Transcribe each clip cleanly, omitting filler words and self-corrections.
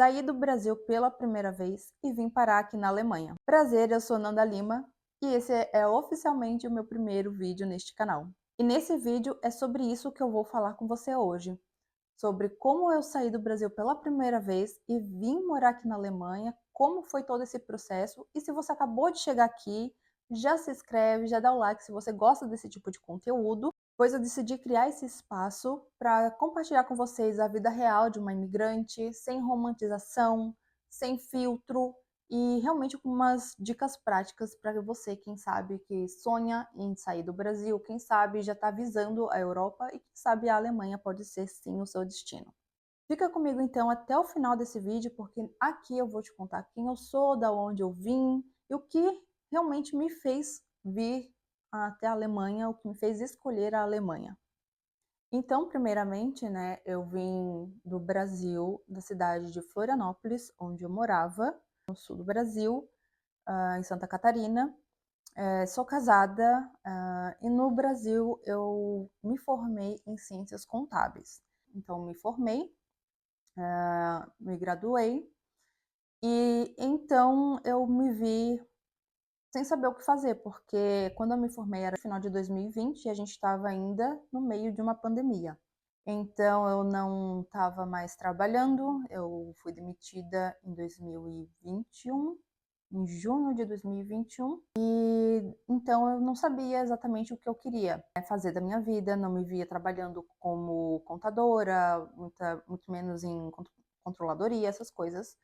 Saí do Brasil pela primeira vez e vim parar aqui na Alemanha. Prazer, eu sou Nanda Lima e esse é oficialmente o meu primeiro vídeo neste canal. E nesse vídeo é sobre isso que eu vou falar com você hoje. Sobre como eu saí do Brasil pela primeira vez e vim morar aqui na Alemanha, como foi todo esse processo. E se você acabou de chegar aqui, já se inscreve, já dá o like se você gosta desse tipo de conteúdo, pois eu decidi criar esse espaço para compartilhar com vocês a vida real de uma imigrante, sem romantização, sem filtro e realmente com umas dicas práticas para você, quem sabe que sonha em sair do Brasil, quem sabe já está visando a Europa e quem sabe a Alemanha pode ser sim o seu destino. Fica comigo então até o final desse vídeo, porque aqui eu vou te contar quem eu sou, da onde eu vim e o que realmente me fez vir até a Alemanha, o que me fez escolher a Alemanha. Então, primeiramente, né, eu vim do Brasil, da cidade de Florianópolis, onde eu morava, no sul do Brasil, em Santa Catarina. Sou casada, e no Brasil eu me formei em ciências contábeis. Então, me formei, me graduei, e então eu me vi sem saber o que fazer, porque quando eu me formei era no final de 2020 e a gente estava ainda no meio de uma pandemia. Então eu não estava mais trabalhando, eu fui demitida em 2021, em junho de 2021, e então eu não sabia exatamente o que eu queria fazer da minha vida, não me via trabalhando como contadora, muito menos em controladoria, essas coisas.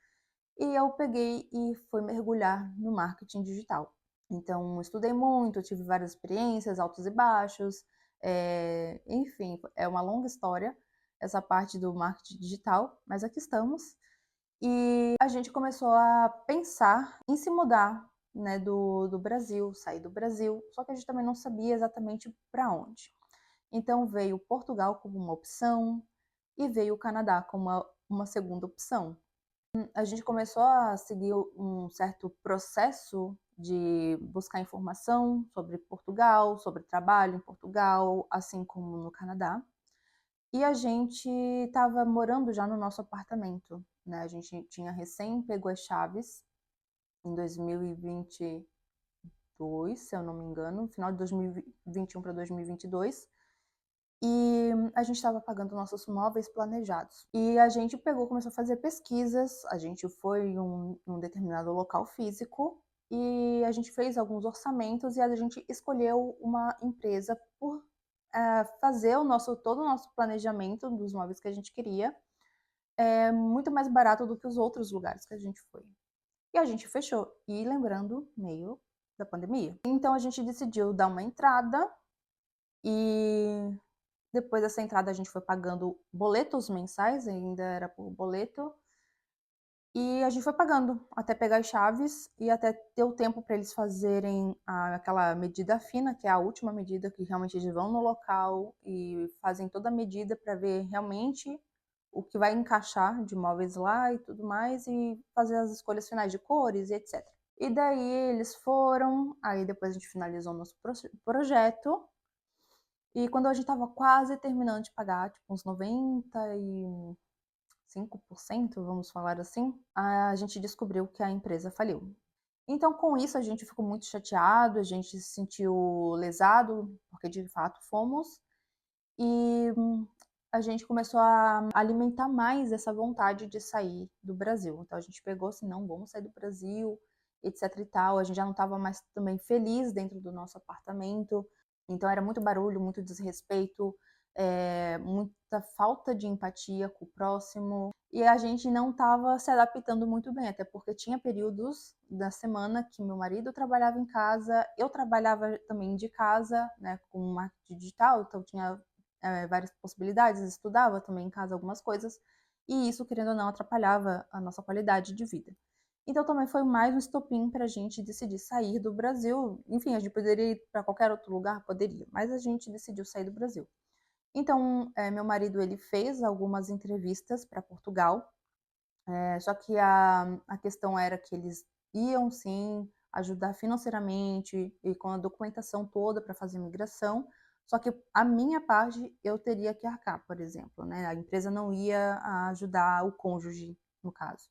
E eu peguei e fui mergulhar no marketing digital. Então, estudei muito, tive várias experiências, altos e baixos, enfim, é uma longa história essa parte do marketing digital, mas aqui estamos. E a gente começou a pensar em se mudar, né, do Brasil, sair do Brasil, só que a gente também não sabia exatamente para onde. Então veio Portugal como uma opção e veio o Canadá como uma segunda opção. A gente começou a seguir um certo processo de buscar informação sobre Portugal, sobre trabalho em Portugal, assim como no Canadá. E a gente estava morando já no nosso apartamento, né? A gente tinha recém pegou as chaves em 2022, se eu não me engano, final de 2021 para 2022. E a gente estava pagando nossos móveis planejados. E a gente pegou, começou a fazer pesquisas, a gente foi em um determinado local físico e a gente fez alguns orçamentos e a gente escolheu uma empresa por fazer todo o nosso planejamento dos móveis que a gente queria, muito mais barato do que os outros lugares que a gente foi. E a gente fechou. E lembrando, meio da pandemia. Então a gente decidiu dar uma entrada e depois dessa entrada a gente foi pagando boletos mensais, ainda era por boleto, e a gente foi pagando até pegar as chaves e até ter o tempo para eles fazerem aquela medida fina, que é a última medida que realmente eles vão no local e fazem toda a medida para ver realmente o que vai encaixar de móveis lá e tudo mais, e fazer as escolhas finais de cores e etc. E daí eles foram, aí depois a gente finalizou o nosso projeto. E quando a gente estava quase terminando de pagar, tipo uns 95%, vamos falar assim, a gente descobriu que a empresa faliu. Então, com isso, a gente ficou muito chateado, a gente se sentiu lesado, porque de fato fomos, e a gente começou a alimentar mais essa vontade de sair do Brasil. Então, a gente pegou assim, não, vamos sair do Brasil, etc e tal. A gente já não estava mais também feliz dentro do nosso apartamento, então era muito barulho, muito desrespeito, muita falta de empatia com o próximo. E a gente não estava se adaptando muito bem, até porque tinha períodos da semana que meu marido trabalhava em casa, eu trabalhava também de casa, né, com marketing digital, então tinha várias possibilidades, estudava também em casa algumas coisas, e isso, querendo ou não, atrapalhava a nossa qualidade de vida. Então também foi mais um estopim para a gente decidir sair do Brasil. Enfim, a gente poderia ir para qualquer outro lugar, poderia, mas a gente decidiu sair do Brasil. Então, meu marido ele fez algumas entrevistas para Portugal, só que a questão era que eles iam sim ajudar financeiramente e com a documentação toda para fazer migração, só que a minha parte eu teria que arcar, por exemplo, né? A empresa não ia ajudar o cônjuge no caso.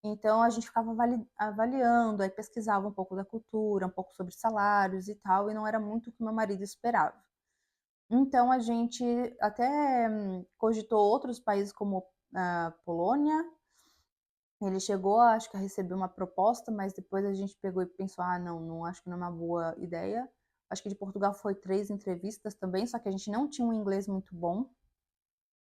Então a gente ficava avaliando, aí pesquisava um pouco da cultura, um pouco sobre salários e tal, e não era muito o que meu marido esperava. Então a gente até cogitou outros países como a Polônia. Ele chegou, acho que a receber uma proposta, mas depois a gente pegou e pensou: ah, não, não acho que não é uma boa ideia. Acho que de Portugal foi 3 entrevistas também, só que a gente não tinha um inglês muito bom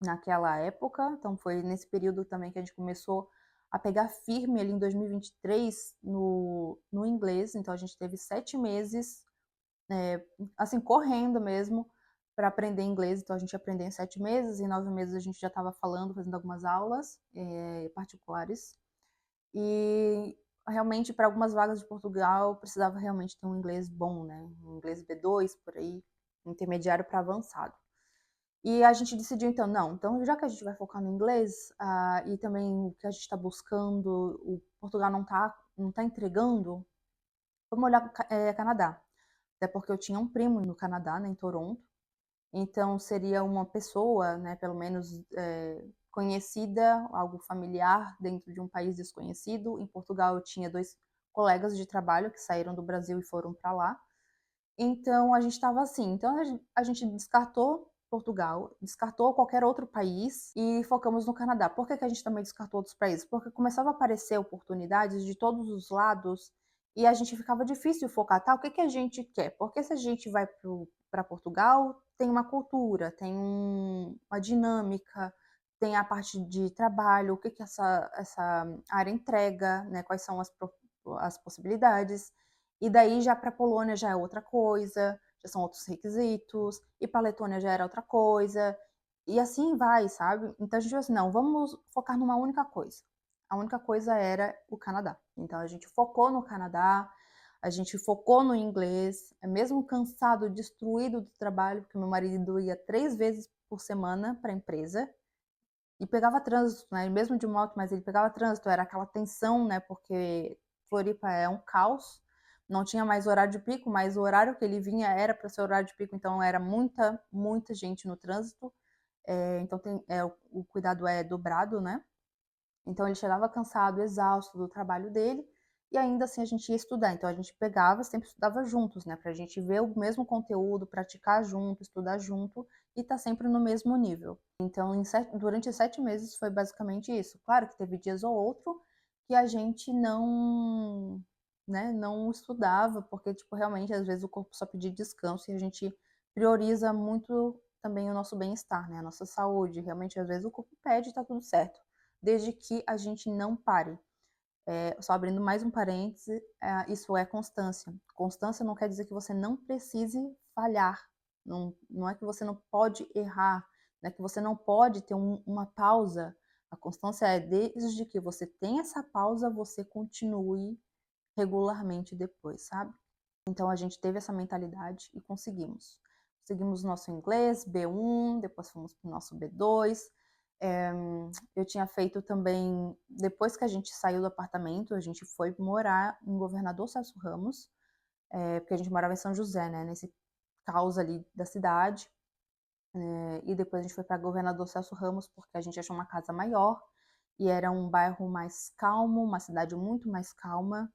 naquela época, então foi nesse período também que a gente começou a pegar firme ali em 2023 no inglês, então a gente teve 7 meses, assim, correndo mesmo, para aprender inglês, então a gente aprendeu em 7 meses, em 9 meses a gente já estava falando, fazendo algumas aulas particulares, e realmente para algumas vagas de Portugal precisava realmente ter um inglês bom, né, um inglês B2 por aí, intermediário para avançado. E a gente decidiu então, não, então já que a gente vai focar no inglês, e também o que a gente está buscando, o Portugal não tá entregando, vamos olhar Canadá. Até porque eu tinha um primo no Canadá, né, em Toronto, então seria uma pessoa, né, pelo menos conhecida, algo familiar dentro de um país desconhecido. Em Portugal eu tinha 2 colegas de trabalho que saíram do Brasil e foram para lá. Então a gente estava assim, então a gente descartou Portugal, descartou qualquer outro país e focamos no Canadá. Por que que a gente também descartou outros países? Porque começava a aparecer oportunidades de todos os lados e a gente ficava difícil focar, tá, o que que a gente quer? Porque se a gente vai para Portugal, tem uma cultura, tem uma dinâmica, tem a parte de trabalho, o que que essa área entrega, né, quais são as possibilidades. E daí já para a Polônia já é outra coisa, já são outros requisitos, e para a Letônia já era outra coisa, e assim vai, sabe? Então a gente falou assim, não, vamos focar numa única coisa. A única coisa era o Canadá. Então a gente focou no Canadá, a gente focou no inglês, mesmo cansado, destruído do trabalho, porque meu marido ia 3 vezes por semana para a empresa, e pegava trânsito, né? Mesmo de moto, mas ele pegava trânsito, era aquela tensão, né? Porque Floripa é um caos, não tinha mais horário de pico, mas o horário que ele vinha era para ser horário de pico, então era muita, muita gente no trânsito. Então o cuidado é dobrado, né? Então ele chegava cansado, exausto do trabalho dele, e ainda assim a gente ia estudar. Então a gente pegava, sempre estudava juntos, né? Pra gente ver o mesmo conteúdo, praticar junto, estudar junto e tá sempre no mesmo nível. Então durante 7 meses foi basicamente isso. Claro que teve dias ou outro que a gente não, né, não estudava, porque tipo, realmente às vezes o corpo só pedia descanso e a gente prioriza muito também o nosso bem-estar, né? A nossa saúde. Realmente às vezes o corpo pede e tá tudo certo desde que a gente não pare. Só abrindo mais um parêntese, isso é constância. Constância não quer dizer que você não precise falhar, não é que você não pode errar, não é que você não pode ter uma pausa. A constância é desde que você tem essa pausa, você continue regularmente depois, sabe? Então a gente teve essa mentalidade e conseguimos. Conseguimos nosso inglês B1, depois fomos para o nosso B2. Eu tinha feito também, depois que a gente saiu do apartamento, a gente foi morar em Governador Celso Ramos, porque a gente morava em São José, né, nesse caos ali da cidade. E depois a gente foi para Governador Celso Ramos porque a gente achou uma casa maior e era um bairro mais calmo, uma cidade muito mais calma.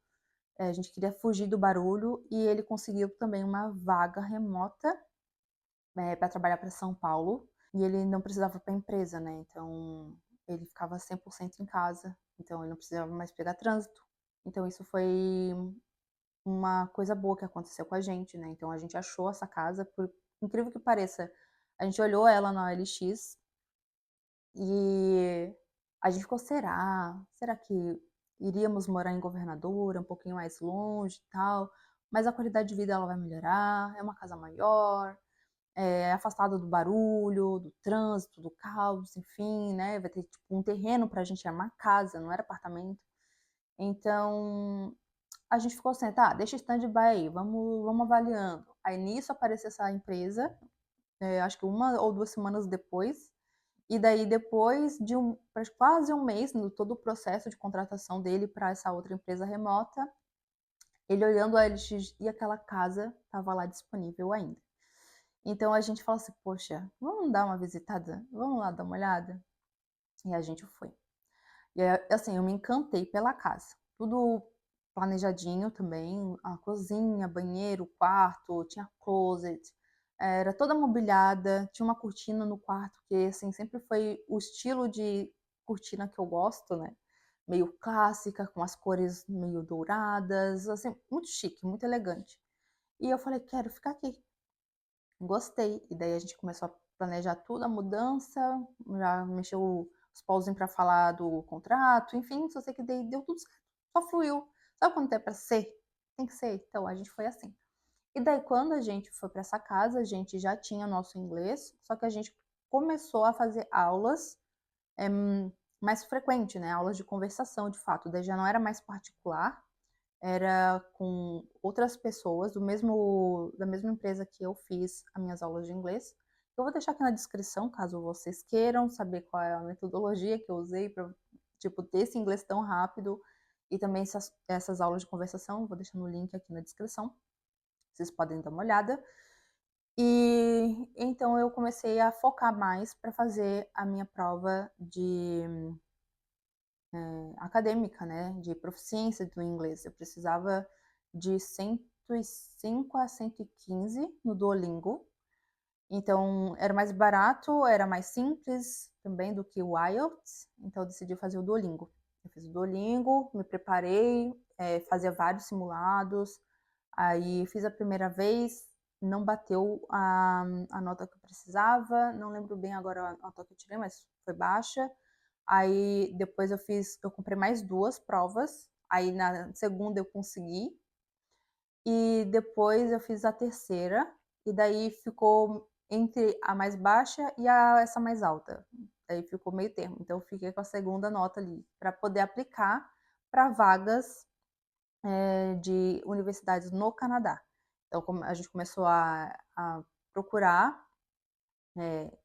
A gente queria fugir do barulho e ele conseguiu também uma vaga remota para trabalhar para São Paulo e ele não precisava para a empresa, né? Então ele ficava 100% em casa, então ele não precisava mais pegar trânsito. Então isso foi uma coisa boa que aconteceu com a gente, né? Então a gente achou essa casa, por incrível que pareça, a gente olhou ela na OLX e a gente ficou, será que iríamos morar em Governador, um pouquinho mais longe e tal, mas a qualidade de vida ela vai melhorar, é uma casa maior, afastada do barulho, do trânsito, do caos, enfim, né? Vai ter tipo um terreno pra gente armar casa, não era apartamento. Então, a gente ficou assim, tá, deixa stand-by aí, vamos avaliando. Aí nisso apareceu essa empresa, acho que 1 ou 2 semanas depois, e daí depois de quase um mês, no todo o processo de contratação dele para essa outra empresa remota, ele olhando a LX e aquela casa estava lá disponível ainda. Então a gente falou assim, poxa, vamos dar uma visitada? Vamos lá dar uma olhada? E a gente foi. E assim, eu me encantei pela casa. Tudo planejadinho também, a cozinha, banheiro, quarto, tinha closet, era toda mobiliada, tinha uma cortina no quarto que, assim, sempre foi o estilo de cortina que eu gosto, né, meio clássica, com as cores meio douradas, assim, muito chique, muito elegante. E eu falei: "Quero ficar aqui". Gostei. E daí a gente começou a planejar tudo, a mudança, já mexeu os pauzinhos para falar do contrato, enfim, só sei que daí deu tudo certo, só fluiu. Sabe quando é pra ser? Tem que ser. Então a gente foi assim. E daí quando a gente foi para essa casa, a gente já tinha nosso inglês, só que a gente começou a fazer aulas, eh, mais frequente, né, aulas de conversação de fato, daí já não era mais particular, era com outras pessoas da mesma empresa que eu fiz as minhas aulas de inglês. Eu vou deixar aqui na descrição, caso vocês queiram saber qual é a metodologia que eu usei para, tipo, ter esse inglês tão rápido e também essas aulas de conversação, vou deixar no link aqui na descrição, vocês podem dar uma olhada. E então eu comecei a focar mais para fazer a minha prova de acadêmica, né, de proficiência do inglês. Eu precisava de 105 a 115 no Duolingo. Então, era mais barato, era mais simples também do que o IELTS, então eu decidi fazer o Duolingo. Eu fiz o Duolingo, me preparei, fazia vários simulados, aí fiz a primeira vez, não bateu a nota que eu precisava, não lembro bem agora a nota que eu tirei, mas foi baixa. Aí depois eu comprei mais 2 provas, aí na segunda eu consegui, e depois eu fiz a terceira, e daí ficou entre a mais baixa e essa mais alta. Aí ficou meio termo, então eu fiquei com a segunda nota ali, para poder aplicar para vagas, de universidades no Canadá. Então a gente começou a procurar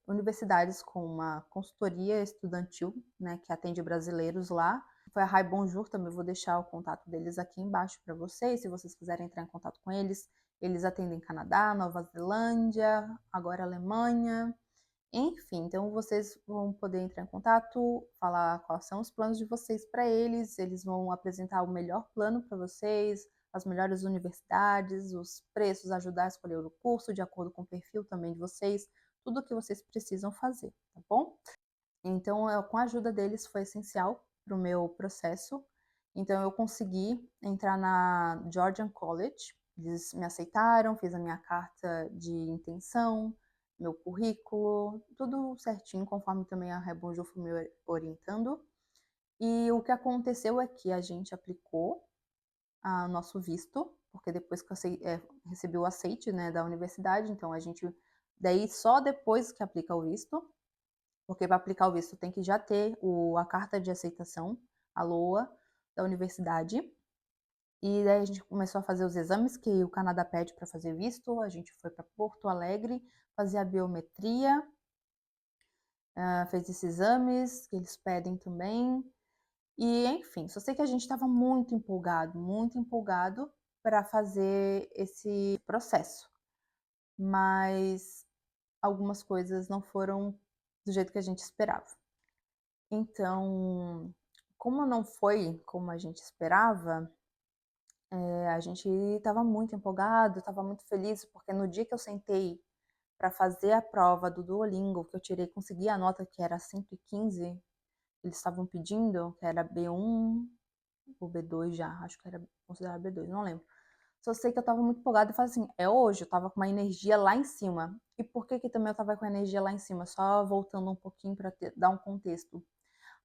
universidades com uma consultoria estudantil, né, que atende brasileiros lá. Foi a Rai Bonjour, também vou deixar o contato deles aqui embaixo para vocês, se vocês quiserem entrar em contato com eles. Eles atendem Canadá, Nova Zelândia, agora Alemanha, enfim, então vocês vão poder entrar em contato, falar quais são os planos de vocês para eles vão apresentar o melhor plano para vocês, as melhores universidades, os preços, ajudar a escolher o curso de acordo com o perfil também de vocês, tudo o que vocês precisam fazer, tá bom? Então, com a ajuda deles foi essencial para o meu processo. Então, eu consegui entrar na Georgian College. Eles me aceitaram, fiz a minha carta de intenção, meu currículo, tudo certinho, conforme também a Rebonjour foi me orientando. E o que aconteceu é que a gente aplicou o nosso visto, porque depois que eu recebi o aceite, né, da universidade, então a gente, daí só depois que aplica o visto, porque para aplicar o visto tem que já ter a carta de aceitação, a LOA, da universidade. E daí a gente começou a fazer os exames que o Canadá pede para fazer visto. A gente foi para Porto Alegre fazer a biometria, fez esses exames que eles pedem também. E enfim, só sei que a gente estava muito empolgado para fazer esse processo. Mas algumas coisas não foram do jeito que a gente esperava. Então, como não foi como a gente esperava, a gente estava muito empolgado, estava muito feliz, porque no dia que eu sentei para fazer a prova do Duolingo, que eu tirei, consegui a nota que era 115, eles estavam pedindo, que era B1 ou B2 já, acho que era considerado B2, não lembro. Só sei que eu estava muito empolgada e falei assim, é hoje, eu estava com uma energia lá em cima. E por que que também eu estava com a energia lá em cima? Só voltando um pouquinho para dar um contexto.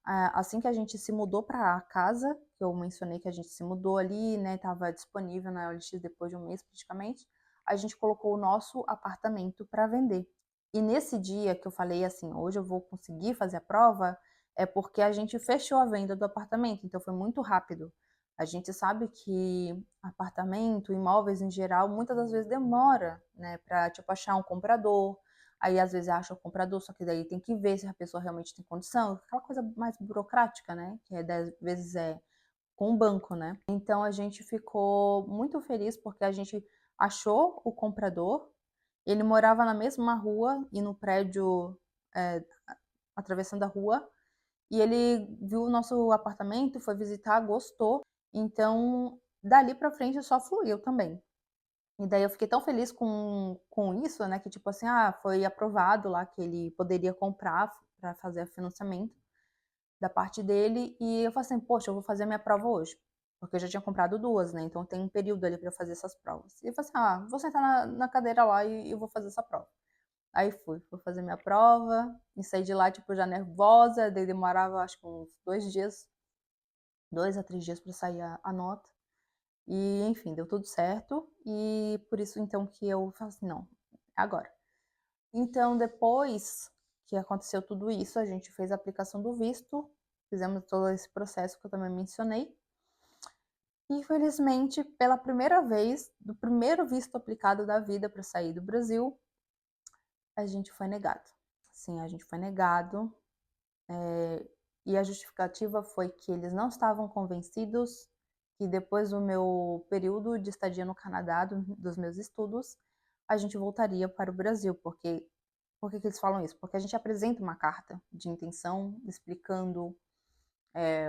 Assim que a gente se mudou para a casa, que eu mencionei que a gente se mudou ali, né, estava disponível na OLX depois de um mês praticamente, a gente colocou o nosso apartamento para vender. E nesse dia que eu falei assim, hoje eu vou conseguir fazer a prova, é porque a gente fechou a venda do apartamento, então foi muito rápido. A gente sabe que apartamento, imóveis em geral, muitas das vezes demora, né, para tipo achar um comprador, aí às vezes acha o comprador, só que daí tem que ver se a pessoa realmente tem condição, aquela coisa mais burocrática, né? Que às vezes é com o banco, né? Então a gente ficou muito feliz porque a gente achou o comprador, ele morava na mesma rua e no prédio, é, atravessando a rua, e ele viu o nosso apartamento, foi visitar, gostou, então dali pra frente só fluiu também. E daí eu fiquei tão feliz com isso, né, que tipo assim, foi aprovado lá que ele poderia comprar para fazer o financiamento da parte dele, e eu falei assim: "Poxa, eu vou fazer a minha prova hoje", porque eu já tinha comprado 2, né, então tem um período ali para eu fazer essas provas. E eu falei assim: vou sentar na cadeira lá e eu vou fazer essa prova". Aí fui fazer minha prova e saí de lá, tipo, já nervosa, daí demorava acho que uns 2 dias, 2 a 3 dias para sair a nota. E enfim, deu tudo certo, e por isso então que eu falei assim: "Não, é agora". Então depois que aconteceu tudo isso, a gente fez a aplicação do visto, fizemos todo esse processo que eu também mencionei. E infelizmente, pela primeira vez, do primeiro visto aplicado da vida para sair do Brasil, a gente foi negado. Sim, a gente foi negado, e a justificativa foi que eles não estavam convencidos que depois do meu período de estadia no Canadá, dos meus estudos, a gente voltaria para o Brasil, porque por que eles falam isso? Porque a gente apresenta uma carta de intenção explicando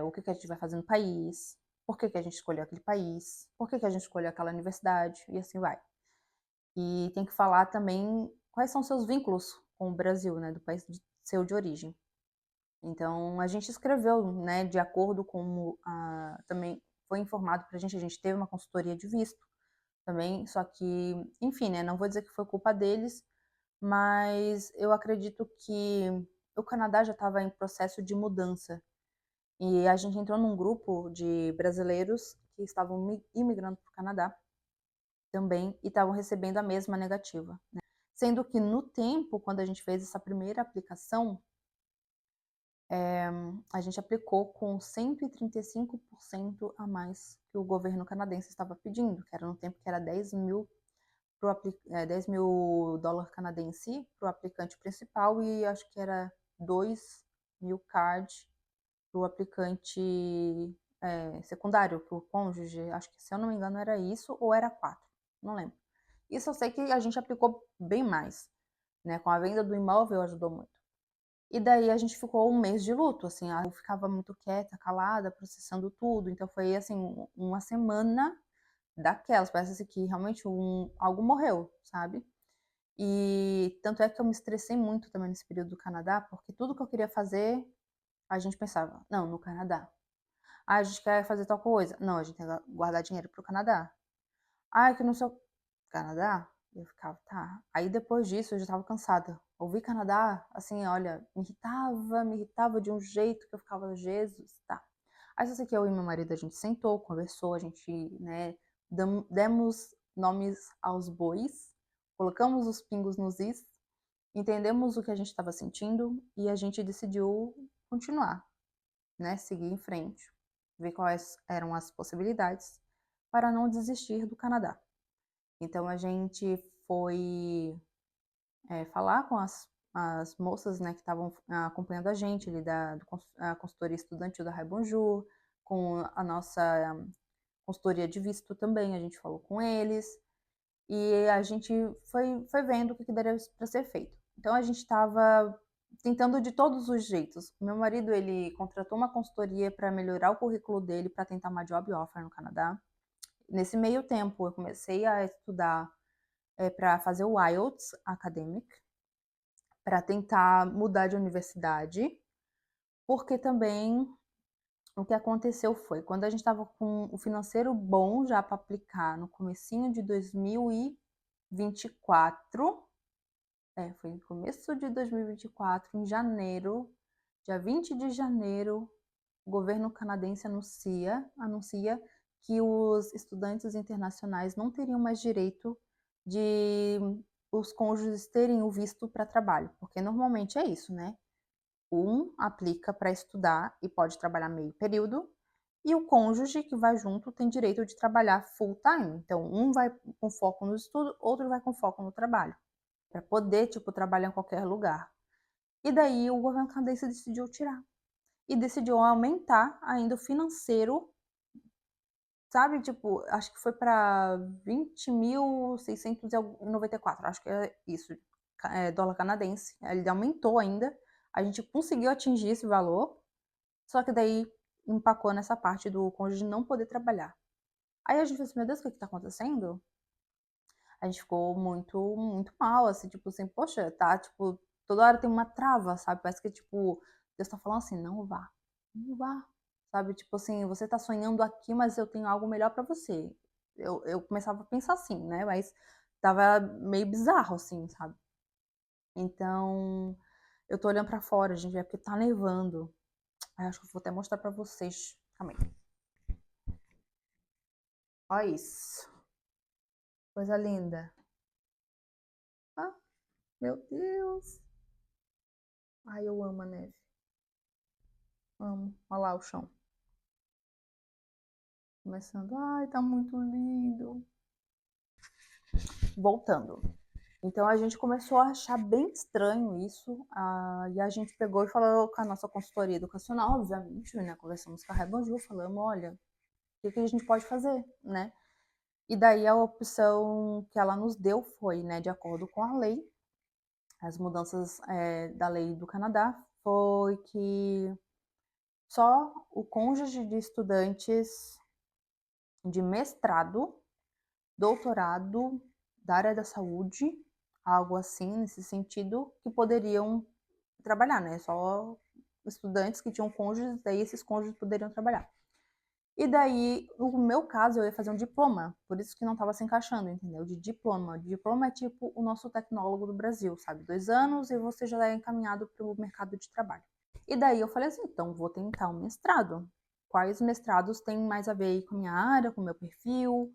o que a gente vai fazer no país, por que a gente escolheu aquele país, por que a gente escolheu aquela universidade, e assim vai. E tem que falar também quais são seus vínculos com o Brasil, né, do país seu de origem. Então, a gente escreveu, né, de acordo com também foi informado para a gente teve uma consultoria de visto também, só que, enfim, né, não vou dizer que foi culpa deles, mas eu acredito que o Canadá já estava em processo de mudança. E a gente entrou num grupo de brasileiros que estavam imigrando para o Canadá também e estavam recebendo a mesma negativa, né? Sendo que no tempo, quando a gente fez essa primeira aplicação, a gente aplicou com 135% a mais que o governo canadense estava pedindo, que era no tempo que era 10.000 $10.000 canadense para o aplicante principal e acho que era 2.000 CAD para o aplicante secundário, para o cônjuge. Acho que, se eu não me engano, era isso ou era 4, não lembro. Isso eu sei que a gente aplicou bem mais, né? Com a venda do imóvel ajudou muito. E daí a gente ficou um mês de luto, assim, eu ficava muito quieta, calada, processando tudo. Então foi assim, uma semana daquelas, parece assim, que realmente algo morreu, sabe? E tanto é que eu me estressei muito também nesse período do Canadá, porque tudo que eu queria fazer, a gente pensava, não, no Canadá. A gente quer fazer tal coisa. Não, a gente tem que guardar dinheiro pro Canadá. Que não sei o Canadá? Eu ficava, tá. Aí depois disso eu já tava cansada. Ouvir Canadá, assim, olha, me irritava de um jeito que eu ficava, Jesus, tá. Aí só sei que eu e meu marido, a gente sentou, conversou, a gente, né, demos nomes aos bois, colocamos os pingos nos is, entendemos o que a gente estava sentindo e a gente decidiu continuar, né, seguir em frente, ver quais eram as possibilidades para não desistir do Canadá. Então a gente foi falar com as moças, né, que estavam acompanhando a gente ali da consultoria estudantil da Rai Bonjour, com a nossa consultoria de visto também, a gente falou com eles e a gente foi vendo o que daria para ser feito. Então a gente estava tentando de todos os jeitos. O meu marido, ele contratou uma consultoria para melhorar o currículo dele para tentar uma job offer no Canadá. Nesse meio tempo, eu comecei a estudar para fazer o IELTS Academic, para tentar mudar de universidade, porque também o que aconteceu foi, quando a gente estava com o financeiro bom já para aplicar no comecinho de 2024, foi no começo de 2024, em janeiro, dia 20 de janeiro, o governo canadense anuncia que os estudantes internacionais não teriam mais direito de os cônjuges terem o visto para trabalho, porque normalmente é isso, né? Um aplica para estudar e pode trabalhar meio período, e o cônjuge que vai junto tem direito de trabalhar full time. Então, um vai com foco no estudo, outro vai com foco no trabalho, para poder, tipo, trabalhar em qualquer lugar. E daí o governo canadense decidiu tirar. E decidiu aumentar ainda o financeiro, sabe? Tipo, acho que foi para 20.694, acho que é isso, dólar canadense. Ele aumentou ainda. A gente conseguiu atingir esse valor, Só que daí empacou nessa parte do cônjuge não poder trabalhar. Aí a gente falou assim, meu Deus, o que tá acontecendo? A gente ficou muito, muito mal, assim, tipo assim, poxa, tá, tipo, toda hora tem uma trava, sabe? Parece que, tipo, Deus tá falando assim, não vá, não vá, sabe? Tipo assim, você tá sonhando aqui, mas eu tenho algo melhor pra você. Eu começava a pensar assim, né? Mas tava meio bizarro, assim, sabe? Então, eu tô olhando pra fora, gente, é porque tá nevando. Aí acho que eu vou até mostrar pra vocês. Calma aí. Olha isso. Coisa linda. Ah, meu Deus. Ai, eu amo a neve. Amo. Olha lá o chão. Começando. Ai, tá muito lindo. Voltando. Então a gente começou a achar bem estranho isso. E a gente pegou e falou com a nossa consultoria educacional, obviamente, né? Conversamos com a Rebonju, falamos, olha, o que a gente pode fazer, né? E daí a opção que ela nos deu foi, né, de acordo com a lei, as mudanças da lei do Canadá, foi que só o cônjuge de estudantes de mestrado, doutorado da área da saúde, algo assim nesse sentido, que poderiam trabalhar, né? Só estudantes que tinham cônjuges, daí esses cônjuges poderiam trabalhar. E daí, no meu caso, eu ia fazer um diploma, por isso que não estava se encaixando, entendeu? De diploma. Diploma é tipo o nosso tecnólogo do Brasil, sabe? 2 anos e você já é encaminhado para o mercado de trabalho. E daí eu falei assim, então vou tentar um mestrado. Quais mestrados têm mais a ver aí com a minha área, com o meu perfil,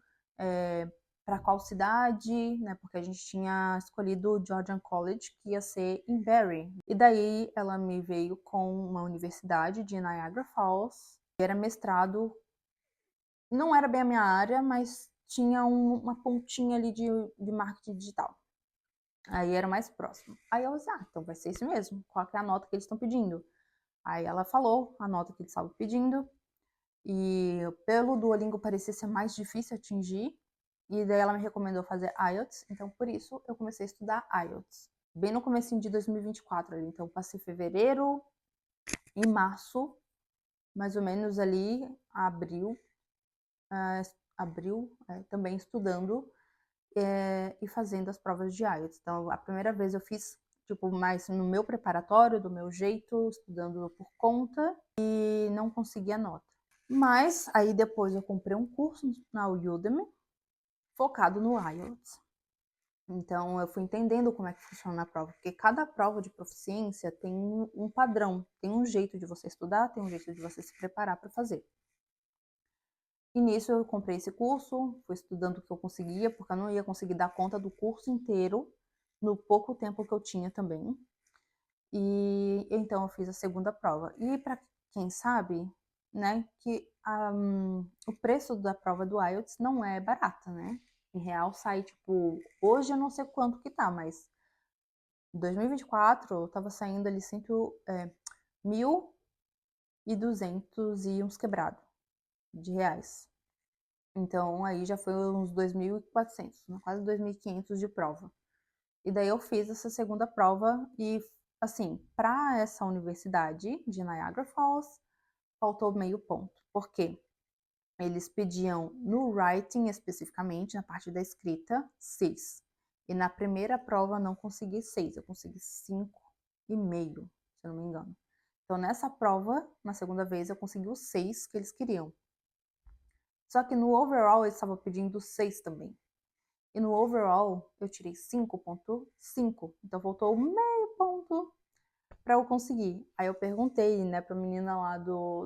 para qual cidade, né? Porque a gente tinha escolhido o Georgian College, que ia ser em Barrie. E daí ela me veio com uma universidade de Niagara Falls, que era mestrado, não era bem a minha área, mas tinha uma pontinha ali de marketing digital. Aí era mais próximo. Aí eu disse, então vai ser isso mesmo. Qual que é a nota que eles estão pedindo? Aí ela falou a nota que eles estavam pedindo, e pelo Duolingo parecia ser mais difícil atingir, e daí ela me recomendou fazer IELTS, então por isso eu comecei a estudar IELTS. Bem no comecinho de 2024 ali, então passei fevereiro e março, mais ou menos ali, abril, também estudando e fazendo as provas de IELTS. Então a primeira vez eu fiz tipo mais no meu preparatório, do meu jeito, estudando por conta, e não consegui a nota. Mas aí depois eu comprei um curso na Udemy focado no IELTS. Então eu fui entendendo como é que funciona a prova, porque cada prova de proficiência tem um padrão, tem um jeito de você estudar, tem um jeito de você se preparar para fazer. E nisso eu comprei esse curso, fui estudando o que eu conseguia, porque eu não ia conseguir dar conta do curso inteiro no pouco tempo que eu tinha também. E então eu fiz a segunda prova. E para quem sabe, né, que o preço da prova do IELTS não é barata, né? Em real sai, tipo, hoje eu não sei quanto que tá, mas em 2024 tava saindo ali 1.200 e uns quebrado de reais. Então aí já foi uns 2.400, quase 2.500 de prova. E daí eu fiz essa segunda prova e, assim, para essa universidade de Niagara Falls, faltou meio ponto. Por quê? Eles pediam no writing especificamente, na parte da escrita, 6. E na primeira prova não consegui 6, eu consegui 5,5, se eu não me engano. Então nessa prova, na segunda vez, eu consegui os 6 que eles queriam. Só que no overall eles estavam pedindo 6 também. E no overall eu tirei 5,5. Então faltou meio ponto para eu conseguir. Aí eu perguntei, né, pra menina lá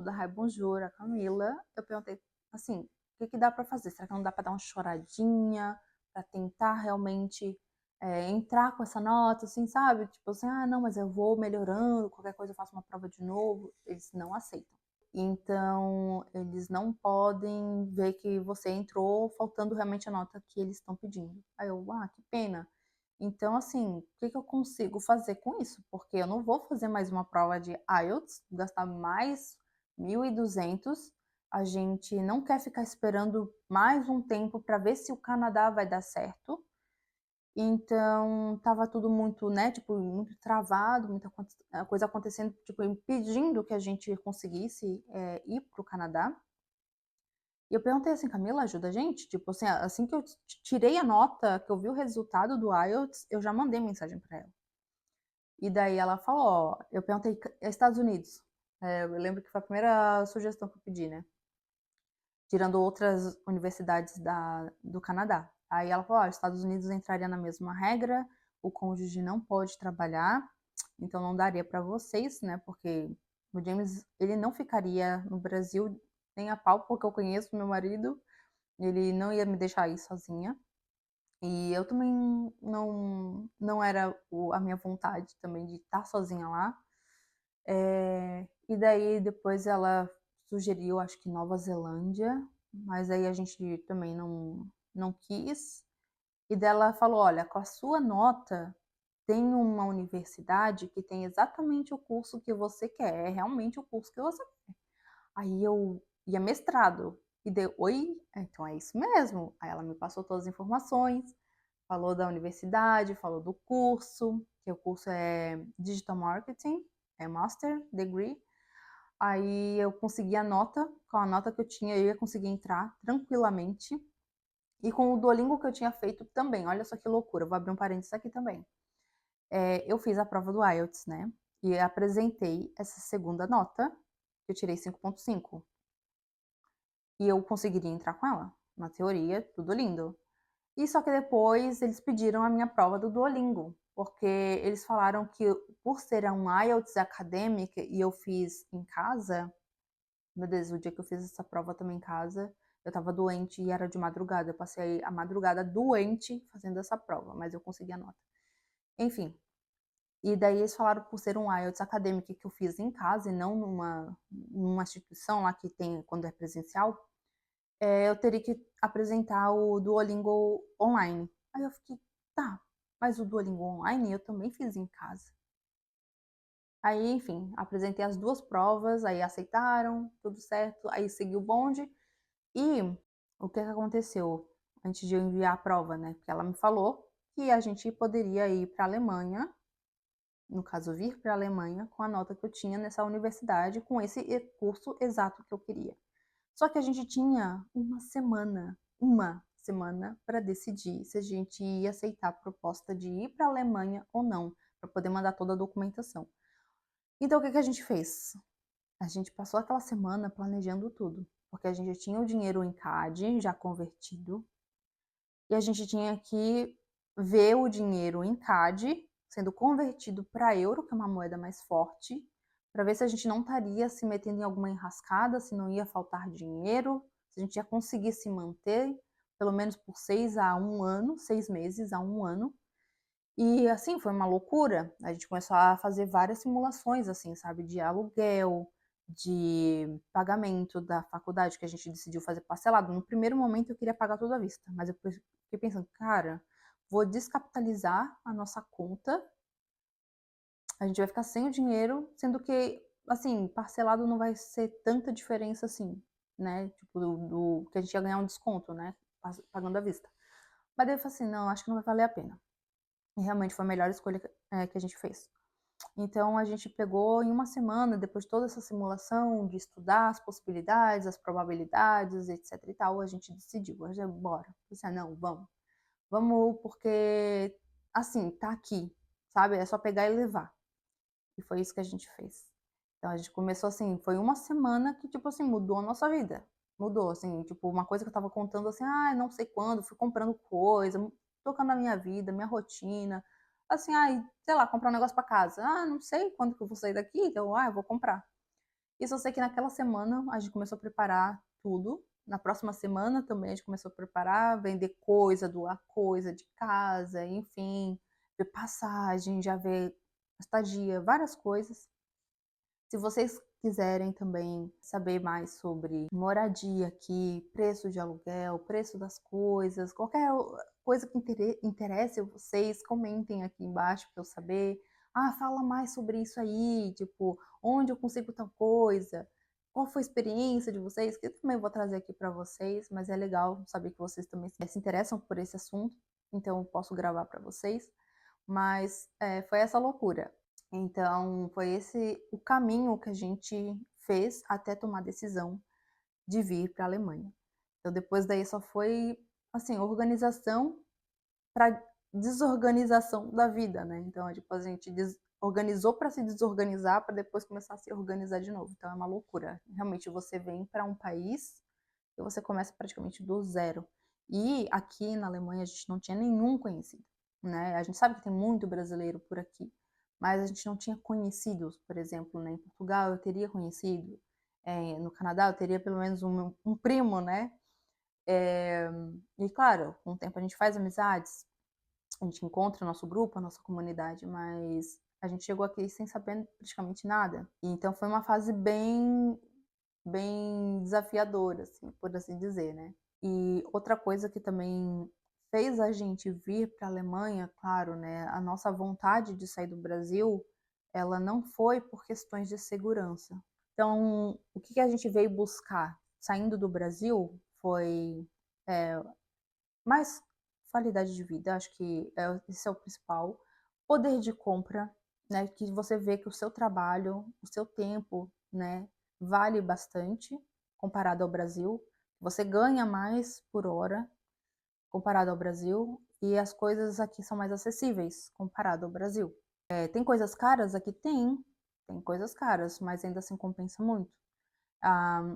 da Rai Bonjour, a Camila, eu perguntei assim, o que dá para fazer? Será que não dá para dar uma choradinha para tentar realmente entrar com essa nota, assim, sabe? Tipo assim, não, mas eu vou melhorando, qualquer coisa eu faço uma prova de novo. Eles não aceitam. Então, eles não podem ver que você entrou faltando realmente a nota que eles estão pedindo. Aí eu, que pena. Então, assim, o que eu consigo fazer com isso? Porque eu não vou fazer mais uma prova de IELTS, gastar mais 1.200. A gente não quer ficar esperando mais um tempo para ver se o Canadá vai dar certo. Então estava tudo muito, né, tipo, muito travado, muita coisa acontecendo, tipo, impedindo que a gente conseguisse, ir para o Canadá. E eu perguntei assim: "Camila, ajuda a gente?" Tipo assim, assim que eu tirei a nota, que eu vi o resultado do IELTS, eu já mandei mensagem para ela. E daí ela falou: "Ó", eu perguntei: Estados Unidos?" Eu lembro que foi a primeira sugestão que eu pedi, né, tirando outras universidades do Canadá. Aí ela falou: "Ó, Estados Unidos entraria na mesma regra, o cônjuge não pode trabalhar, então não daria para vocês, né, porque o James, ele não ficaria no Brasil nem a pau, porque eu conheço meu marido, ele não ia me deixar ir sozinha. E eu também não era a minha vontade também de estar sozinha lá. E daí depois ela sugeriu, acho que Nova Zelândia, mas aí a gente também não quis. E dela falou: "Olha, com a sua nota, tem uma universidade que tem exatamente o curso que você quer, é realmente o curso que você quer." Aí eu ia mestrado, e deu: "Oi? Então é isso mesmo." Aí ela me passou todas as informações, falou da universidade, falou do curso, que o curso é Digital Marketing, é Master Degree. Aí eu consegui a nota, com a nota que eu tinha, eu ia conseguir entrar tranquilamente. E com o Duolingo que eu tinha feito também, olha só que loucura, vou abrir um parênteses aqui também. Eu fiz a prova do IELTS, né? E apresentei essa segunda nota, que eu tirei 5,5. E eu conseguiria entrar com ela. Na teoria, tudo lindo. E só que depois eles pediram a minha prova do Duolingo, porque eles falaram que por ser um IELTS acadêmica e eu fiz em casa, meu Deus, o dia que eu fiz essa prova também em casa, eu estava doente e era de madrugada. Eu passei a madrugada doente fazendo essa prova, mas eu consegui a nota. Enfim, e daí eles falaram por ser um IELTS acadêmico que eu fiz em casa e não numa instituição lá que tem quando é presencial, eu teria que apresentar o Duolingo online. Aí eu fiquei: "Tá, mas o Duolingo online eu também fiz em casa." Aí, enfim, apresentei as 2 provas, aí aceitaram, tudo certo, aí segui o bonde. E o que que aconteceu antes de eu enviar a prova, né, porque ela me falou que a gente poderia ir para a Alemanha, no caso vir para a Alemanha, com a nota que eu tinha nessa universidade, com esse curso exato que eu queria. Só que a gente tinha uma semana para decidir se a gente ia aceitar a proposta de ir para a Alemanha ou não, para poder mandar toda a documentação. Então o que que a gente fez? A gente passou aquela semana planejando tudo, porque a gente já tinha o dinheiro em CAD já convertido, e a gente tinha que ver o dinheiro em CAD sendo convertido para euro, que é uma moeda mais forte, para ver se a gente não estaria se metendo em alguma enrascada, se não ia faltar dinheiro, se a gente ia conseguir se manter pelo menos por 6 a 1 ano, 6 meses a 1 ano. E assim, foi uma loucura. A gente começou a fazer várias simulações, assim, sabe, de aluguel, de pagamento da faculdade, que a gente decidiu fazer parcelado. No primeiro momento eu queria pagar tudo à vista, mas eu fiquei pensando: "Cara, vou descapitalizar a nossa conta, a gente vai ficar sem o dinheiro, sendo que, assim, parcelado não vai ser tanta diferença assim, né, tipo, do que a gente ia ganhar um desconto, né, pagando à vista." Mas daí eu falei assim: "Não, acho que não vai valer a pena." E realmente foi a melhor escolha que a gente fez. Então a gente pegou em uma semana, depois de toda essa simulação, de estudar as possibilidades, as probabilidades, etc e tal, a gente decidiu: "A gente bora." Eu disse: "Ah, não, vamos. Vamos porque, assim, tá aqui, sabe, é só pegar e levar." E foi isso que a gente fez. Então a gente começou assim, foi uma semana que, tipo assim, mudou a nossa vida. Mudou, assim, tipo, uma coisa que eu estava contando assim: "Ai, não sei quando", fui comprando coisa, tocando a minha vida, minha rotina. Assim, ai, sei lá, comprar um negócio pra casa. "Ah, não sei quando que eu vou sair daqui, então, eu vou comprar." Isso eu sei que naquela semana a gente começou a preparar tudo. Na próxima semana também a gente começou a preparar, vender coisa, doar coisa de casa, enfim, ver passagem, já ver estadia, várias coisas. Se vocês quiserem também saber mais sobre moradia aqui, preço de aluguel, preço das coisas, qualquer coisa que interesse a vocês, comentem aqui embaixo para eu saber. Ah, fala mais sobre isso aí, tipo, onde eu consigo tal coisa, qual foi a experiência de vocês, que eu também vou trazer aqui para vocês, mas é legal saber que vocês também se interessam por esse assunto. então eu posso gravar para vocês, mas, foi essa loucura. Então foi esse o caminho que a gente fez até tomar a decisão de vir para a Alemanha. Então depois daí só foi, assim, organização para desorganização da vida, né. Então, tipo, a gente organizou para se desorganizar, para depois começar a se organizar de novo, então é uma loucura. Realmente você vem para um país e você começa praticamente do zero. E aqui na Alemanha a gente não tinha nenhum conhecido, né. A gente sabe que tem muito brasileiro por aqui, mas a gente não tinha conhecidos, por exemplo, né, em Portugal eu teria conhecido, no Canadá eu teria pelo menos um primo, né. Eh, e claro, com o tempo a gente faz amizades, a gente encontra o nosso grupo, a nossa comunidade, mas a gente chegou aqui sem saber praticamente nada. E então foi uma fase bem desafiadora, assim, por assim dizer, né. E outra coisa que também fez a gente vir para a Alemanha, claro, né, a nossa vontade de sair do Brasil, ela não foi por questões de segurança. Então, o que que a gente veio buscar saindo do Brasil foi, eh, mais qualidade de vida, acho que esse é o principal. Poder de compra, né, que você vê que o seu trabalho, o seu tempo, né, vale bastante comparado ao Brasil. Você ganha mais por hora comparado ao Brasil e as coisas aqui são mais acessíveis comparado ao Brasil. Tem coisas caras aqui? Tem coisas caras, mas ainda assim compensa muito.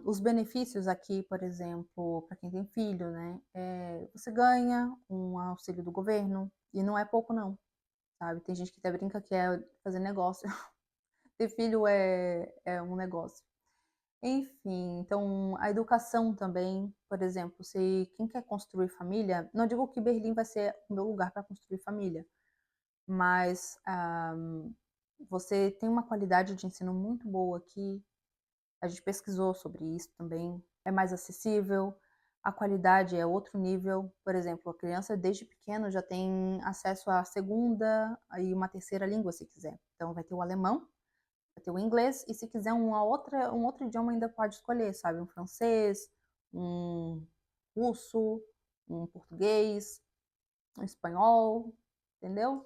Os benefícios aqui, por exemplo, para quem tem filho, né, você ganha um auxílio do governo, e não é pouco não, sabe. Tem gente que até brinca que é fazer negócio. Ter filho é um negócio. Enfim, então a educação também, por exemplo, se quem quer construir família, não digo que Berlim vai ser o meu lugar para construir família, mas, você tem uma qualidade de ensino muito boa aqui. A gente pesquisou sobre isso também, é mais acessível, a qualidade é outro nível. Por exemplo, a criança desde pequeno já tem acesso à segunda e uma terceira língua se quiser. Então vai ter o alemão, vai ter o inglês e se quiser um outro idioma ainda pode escolher, sabe, um francês, um russo, um português, um espanhol, entendeu?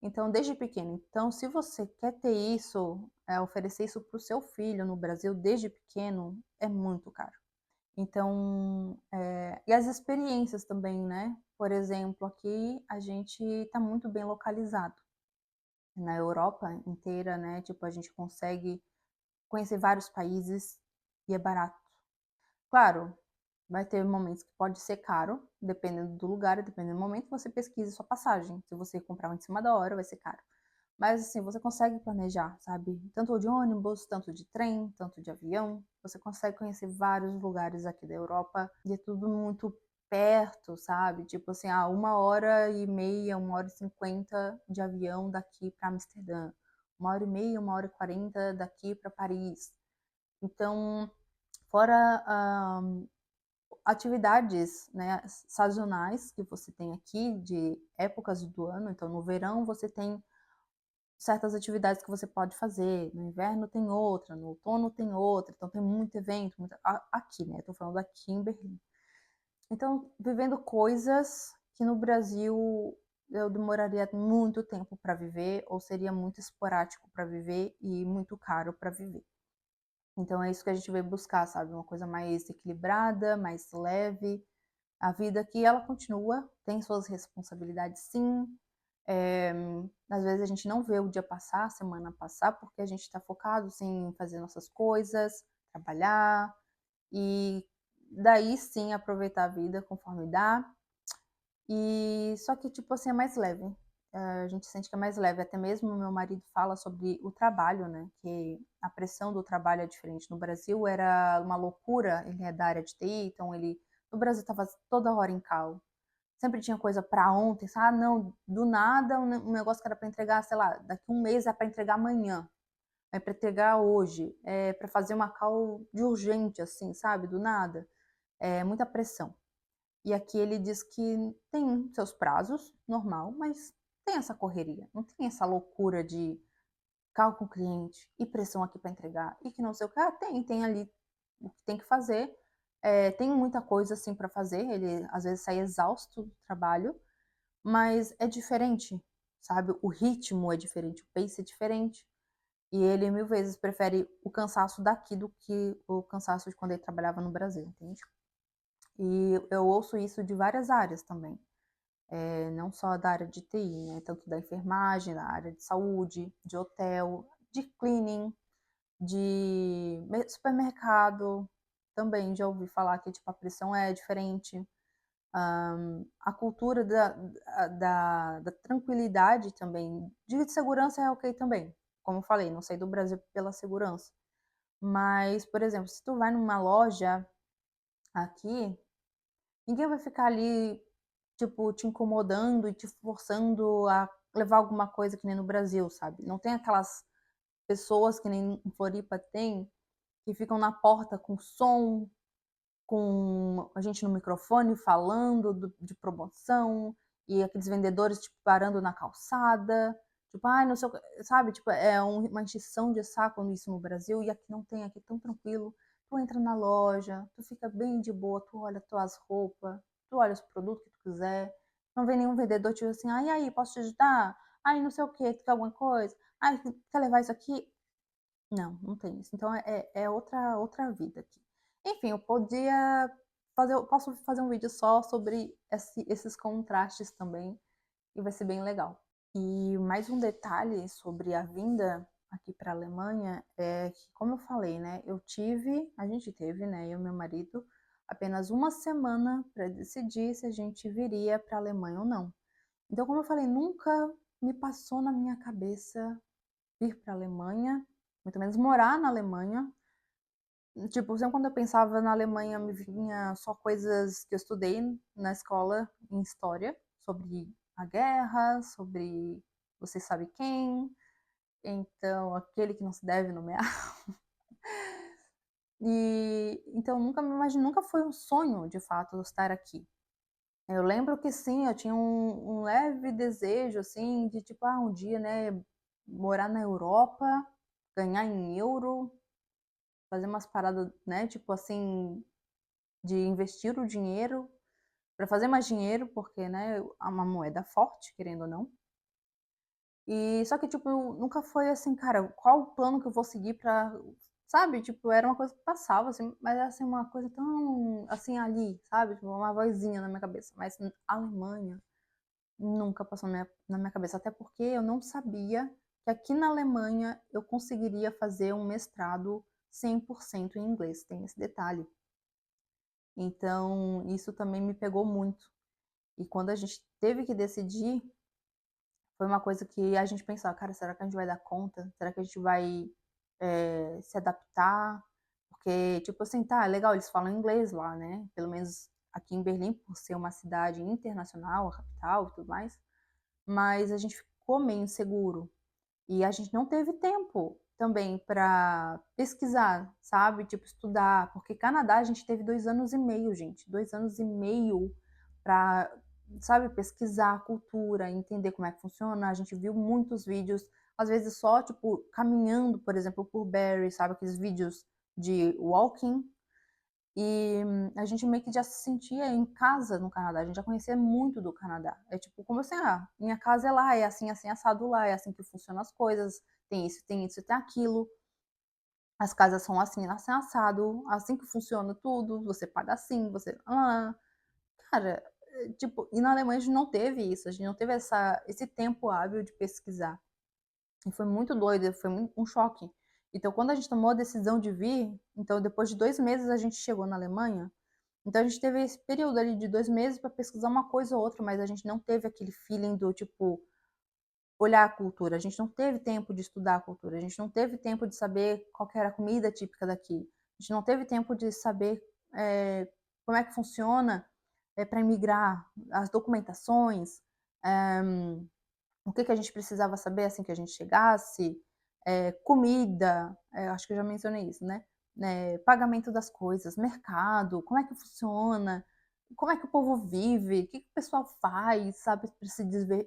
Então, desde pequeno. Então, se você quer ter isso, oferecer isso para o seu filho no Brasil desde pequeno, é muito caro. Então, e as experiências também, né? Por exemplo, aqui a gente está muito bem localizado. Na Europa inteira, né? Tipo, a gente consegue conhecer vários países e é barato. Claro, vai ter momentos que pode ser caro, dependendo do lugar e dependendo do momento, você pesquisa sua passagem. Se você comprar em cima da hora, vai ser caro. Mas assim, você consegue planejar, sabe? Tanto de ônibus, tanto de trem, tanto de avião. Você consegue conhecer vários lugares aqui da Europa e é tudo muito perto, sabe? Tipo assim, 1h30, 1h50 de avião daqui para Amsterdã. 1h30, 1h40 daqui para Paris. Então, fora atividades, né, sazonais que você tem aqui, de épocas do ano. Então, no verão você tem certas atividades que você pode fazer, no inverno tem outra, no outono tem outra, então tem muito evento, aqui, né, tô falando aqui em Berlim. Então, vivendo coisas que no Brasil eu demoraria muito tempo para viver, ou seria muito esporádico para viver e muito caro para viver. Então é isso que a gente veio buscar, sabe, uma coisa mais equilibrada, mais leve. A vida aqui ela continua, tem suas responsabilidades sim, eh, às vezes a gente não vê o dia passar, a semana passar, porque a gente está focado, sim, em fazer nossas coisas, trabalhar, e daí sim aproveitar a vida conforme dá. E só que, tipo assim, é mais leve. A gente sente que é mais leve. Até mesmo o meu marido fala sobre o trabalho, né? Que a pressão do trabalho é diferente. No Brasil era uma loucura, ele é da área de TI, então ele no Brasil estava toda hora em call. Sempre tinha coisa para ontem, sabe? Ah, não, do nada um negócio que era para entregar, sei lá, daqui um mês é para entregar amanhã, é para entregar hoje, é para fazer uma call de urgente, assim, sabe? Do nada. É muita pressão. E aqui ele diz que tem seus prazos, normal, mas tem essa correria, não tem essa loucura de call com o cliente e pressão aqui para entregar e que não sei o que. Tem ali o que tem que fazer. Tem muita coisa assim para fazer, ele às vezes sai exausto do trabalho, mas é diferente, sabe? O ritmo é diferente, o pace é diferente. E ele 1000 vezes prefere o cansaço daqui do que o cansaço de quando ele trabalhava no Brasil, entende? E eu ouço isso de várias áreas também, não só da área de TI, né, tanto da enfermagem, da área de saúde, de hotel, de cleaning, de supermercado, também já ouvi falar que tipo, a pressão é diferente. A cultura da tranquilidade também, de segurança é ok também. Como eu falei, não saí do Brasil pela segurança. Mas, por exemplo, se tu vai numa loja aqui, ninguém vai ficar ali, tipo, te incomodando e te forçando a levar alguma coisa que nem no Brasil, sabe? Não tem aquelas pessoas que nem em Floripa tem, que ficam na porta com som, com a gente no microfone falando de promoção, e aqueles vendedores, tipo, parando na calçada, tipo, ai, não sei o que, sabe? Tipo, é uma encheção de saco isso no Brasil, e aqui não tem, aqui é tão tranquilo. Tu entra na loja, tu fica bem de boa, tu olha tuas roupas, tu olha os produtos que tu quiser, não vem nenhum vendedor te assim, ai, aí, posso te ajudar? Ai, não sei o que, tu quer alguma coisa? Ai, quer levar isso aqui? Não, não tem isso. Então é outra vida aqui. Enfim, eu posso fazer um vídeo só sobre esses contrastes também, e vai ser bem legal. E mais um detalhe sobre a vinda aqui para a Alemanha é que, como eu falei, né, a gente teve, né, eu e meu marido, apenas uma semana para decidir se a gente viria para a Alemanha ou não. Então, como eu falei, nunca me passou na minha cabeça vir para a Alemanha, muito menos morar na Alemanha. Tipo, sempre quando eu pensava na Alemanha, me vinha só coisas que eu estudei na escola em história, sobre a guerra, sobre você sabe quem, então aquele que não se deve nomear. E então nunca me imaginei, nunca foi um sonho de fato estar aqui. Eu lembro que sim, eu tinha um leve desejo assim de tipo, um dia, né, morar na Europa, ganhar em euro, fazer umas paradas, né, tipo assim, de investir o dinheiro para fazer mais dinheiro, porque, né, é uma moeda forte, querendo ou não. E só que, tipo, nunca foi assim, cara, qual o plano que eu vou seguir pra, sabe? Tipo, era uma coisa que passava, assim, mas era assim, uma coisa tão, assim, ali, sabe? Tipo, uma vozinha na minha cabeça. Mas Alemanha nunca passou na minha cabeça, até porque eu não sabia que aqui na Alemanha eu conseguiria fazer um mestrado 100% em inglês, tem esse detalhe. Então, isso também me pegou muito. E quando a gente teve que decidir, foi uma coisa que a gente pensou, cara, será que a gente vai dar conta? Será que a gente vai se adaptar? Porque, tipo assim, tá, é legal, eles falam inglês lá, né? Pelo menos aqui em Berlim, por ser uma cidade internacional, a capital e tudo mais. Mas a gente ficou meio inseguro. E a gente não teve tempo também para pesquisar, sabe? Tipo, estudar. Porque Canadá a gente teve 2 anos e meio, gente. 2 anos e meio para, sabe, pesquisar a cultura, entender como é que funciona. A gente viu muitos vídeos, às vezes só, tipo, caminhando, por exemplo, por Barrie, sabe? Aqueles vídeos de walking. E a gente meio que já se sentia em casa no Canadá, a gente já conhecia muito do Canadá. É tipo, como assim, minha casa é lá, é assim, assim, assado lá, é assim que funcionam as coisas, tem isso, tem aquilo. As casas são assim, assim, assado, assim que funciona tudo, você paga assim, você. Cara, tipo, e na Alemanha a gente não teve isso, a gente não teve esse tempo hábil de pesquisar. E foi muito doido, foi um choque. Então, quando a gente tomou a decisão de vir, então depois de 2 meses a gente chegou na Alemanha. Então a gente teve esse período ali de 2 meses para pesquisar uma coisa ou outra, mas a gente não teve aquele feeling do tipo olhar a cultura. A gente não teve tempo de estudar a cultura. A gente não teve tempo de saber qual que era a comida típica daqui. A gente não teve tempo de saber como é que funciona para imigrar, as documentações, é, o que a gente precisava saber assim que a gente chegasse, comida, acho que eu já mencionei isso, né? Pagamento das coisas, mercado, como é que funciona, como é que o povo vive, o que o pessoal faz, sabe, para se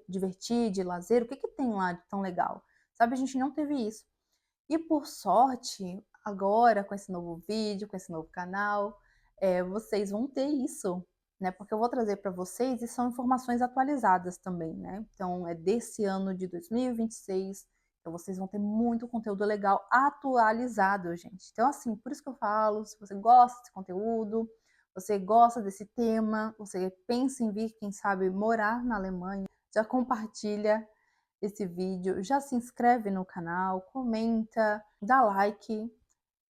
divertir, de lazer, o que tem lá de tão legal, sabe? A gente não teve isso. E por sorte, agora com esse novo vídeo, com esse novo canal, vocês vão ter isso. né? Porque eu vou trazer para vocês e são informações atualizadas também, né? Então é desse ano de 2026. Então vocês vão ter muito conteúdo legal atualizado, gente. Então assim, por isso que eu falo, se você gosta desse conteúdo, você gosta desse tema, você pensa em vir, quem sabe, morar na Alemanha, já compartilha esse vídeo, já se inscreve no canal, comenta, dá like,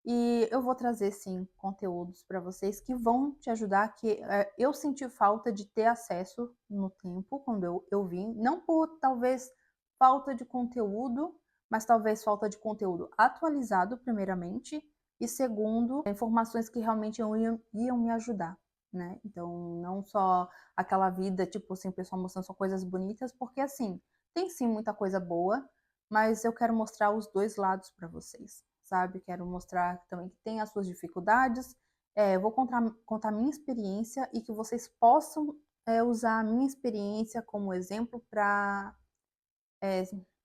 e eu vou trazer sim conteúdos para vocês que vão te ajudar, que eu senti falta de ter acesso no tempo, quando eu vim, não por talvez falta de conteúdo, mas talvez falta de conteúdo atualizado, primeiramente, e segundo, informações que realmente iam me ajudar, né? Então, não só aquela vida, tipo assim, o pessoal mostrando só coisas bonitas, porque assim, tem sim muita coisa boa, mas eu quero mostrar os dois lados para vocês, sabe? Quero mostrar também que tem as suas dificuldades. Eu vou contar minha experiência e que vocês possam usar a minha experiência como exemplo para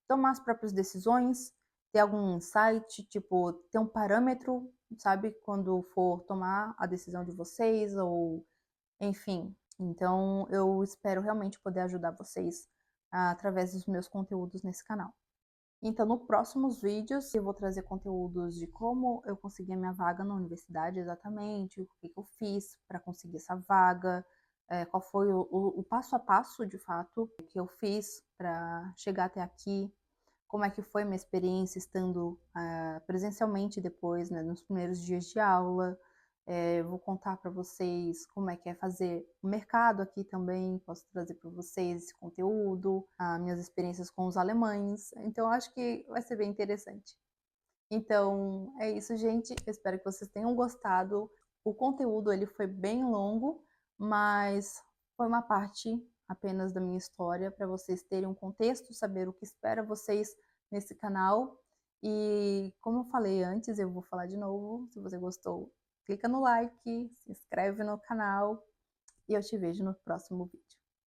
tomar as próprias decisões, ter algum insight, tipo, ter um parâmetro, sabe? Quando for tomar a decisão de vocês, ou enfim. Então, eu espero realmente poder ajudar vocês através dos meus conteúdos nesse canal. Então, nos próximos vídeos, eu vou trazer conteúdos de como eu consegui a minha vaga na universidade exatamente, o que eu fiz para conseguir essa vaga, qual foi o passo a passo, de fato, que eu fiz para chegar até aqui, como é que foi minha experiência estando presencialmente depois, né, nos primeiros dias de aula. Vou contar para vocês como é que é fazer o mercado aqui também, posso trazer para vocês esse conteúdo, as minhas experiências com os alemães, então acho que vai ser bem interessante. Então é isso, gente, eu espero que vocês tenham gostado. O conteúdo ele foi bem longo, mas foi uma parte apenas da minha história para vocês terem um contexto, saber o que espera vocês nesse canal. E como eu falei antes, eu vou falar de novo, se você gostou, clica no like, se inscreve no canal e eu te vejo no próximo vídeo.